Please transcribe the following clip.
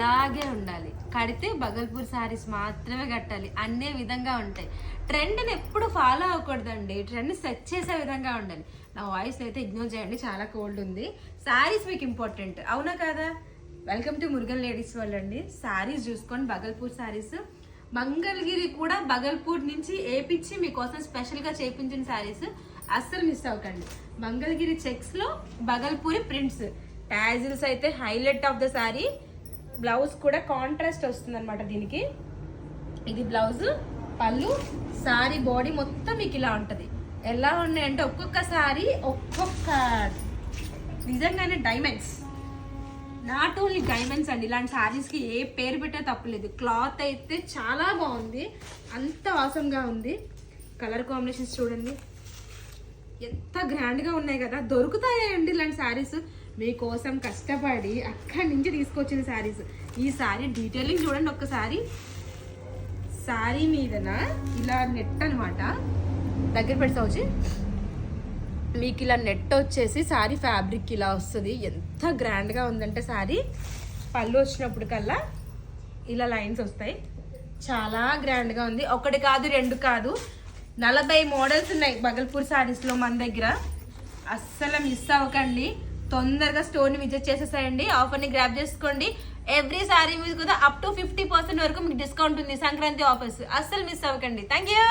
అలాగే ఉండాలి. కడితే బగల్పూర్ శారీస్ మాత్రమే కట్టాలి అనే విధంగా ఉంటాయి. ట్రెండ్ని ఎప్పుడు ఫాలో అవ్వకూడదండి, ట్రెండ్ సెట్ చేసే విధంగా ఉండాలి. నా వాయిస్ అయితే ఇగ్నోర్ చేయండి, చాలా కోల్డ్ ఉంది. శారీస్ మీకు ఇంపార్టెంట్, అవునా కదా? Welcome to Murugan ladies world అండి. శారీస్ చూసుకోండి, బగల్పూర్ శారీస్. మంగళగిరి కూడా బగల్పూర్ నుంచి ఏపిచ్చి మీకోసం స్పెషల్గా చేయించిన శారీస్ అస్సలు మిస్ అవ్వకండి. మంగళగిరి చెక్స్లో బగల్పూరి ప్రింట్స్, టాజిల్స్ అయితే highlight of the sari. Blouse కూడా కాంట్రాస్ట్ వస్తుంది అనమాట దీనికి. ఇది బ్లౌజ్, పళ్ళు, శారీ బాడీ మొత్తం మీకు ఇలా ఉంటుంది. ఎలా ఉన్నాయంటే ఒక్కొక్క శారీ ఒక్కొక్క నిజంగానే డైమండ్స్, నాట్ ఓన్లీ డైమండ్స్ అండి. ఇలాంటి శారీస్కి ఏ పేరు పెట్టే తప్పలేదు. క్లాత్ అయితే చాలా బాగుంది, అంత వాసంగా ఉంది. కలర్ కాంబినేషన్స్ చూడండి ఎంత గ్రాండ్గా ఉన్నాయి కదా. దొరుకుతాయండి ఇలాంటి శారీస్, మీకోసం కష్టపడి అక్కడి నుంచి తీసుకొచ్చిన శారీస్. ఈ శారీ డీటెయిలింగ్ చూడండి ఒక్కసారి. శారీ మీదన ఇలా నెట్ అనమాట, దగ్గర పెడతావచ్చు. మీకు ఇలా నెట్ వచ్చేసి శారీ ఫ్యాబ్రిక్ ఇలా వస్తుంది. ఎంత గ్రాండ్గా ఉందంటే శారీ. పళ్ళు వచ్చినప్పుడు కల్లా ఇలా లైన్స్ వస్తాయి, చాలా గ్రాండ్గా ఉంది. ఒకటి కాదు, రెండు కాదు, 40 మోడల్స్ ఉన్నాయి బగల్పూర్ శారీస్లో మన దగ్గర. అస్సలు మిస్ అవ్వకండి, తొందరగా స్టోర్ని విజిట్ చేసేసాయండి. ఆఫర్ని గ్రాప్ చేసుకోండి. ఎవ్రీ శారీ మీద కూడా అప్ టు 50% వరకు మీకు డిస్కౌంట్ ఉంది. సంక్రాంతి ఆఫర్స్ అస్సలు మిస్ అవ్వకండి. Thank you.